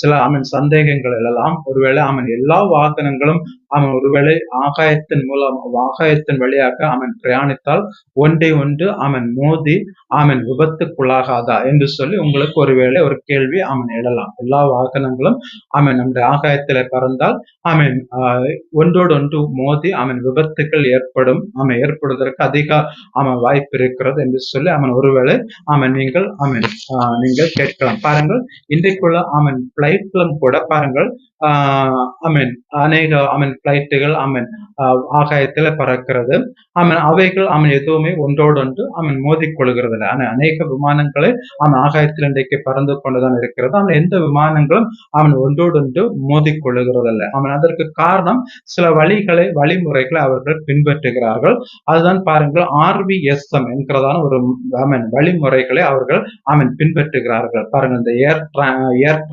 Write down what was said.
சில சந்தேகங்கள் எழலாம். ஒருவேளை எல்லா வாகனங்களும் ஒருவேளை ஆகாயத்தின் வழியாக பிரயாணித்தால் ஒன்றை ஒன்று மோதி விபத்துக்குள்ளாகாதா என்று சொல்லி உங்களுக்கு ஒருவேளை ஒரு கேள்வி எழலாம். எல்லா வாகனங்களும் நம்முடைய ஆகாயத்திலே பறந்தால் ஒன்றோடு ஒன்று மோதி விபத்துக்கள் ஏற்படுவதற்கு அதிக வாய்ப்பு இருக்கிறது என்று சொல்லி ஒருவேளை நீங்கள் கேட்கலாம். பாருங்கள், இன்றைக்குள்ள பிளைட்களும் கூட பாருங்கள், அநேக பிளைட்டுகள் ஆகாயத்துல பறக்கிறது. அவைகள் எதுவுமே ஒன்றோடொன்று மோதிக்கொள்கிறது இல்லை. அநேக விமானங்களை ஆகாயத்தில் இன்றைக்கு பறந்து கொண்டுதான் இருக்கிறது. எந்த விமானங்களும் ஒன்றோடொன்று மோதிக்கொள்ளுகிறது இல்லை. அதற்கு காரணம் சில வழிமுறைகளை அவர்கள் பின்பற்றுகிறார்கள். அதுதான் பாருங்கள், RVSM என்கிறதான ஒரு வழிமுறைகளை அவர்கள் பின்பற்றுகிறார்கள். பாருங்கள், இந்த ஏர்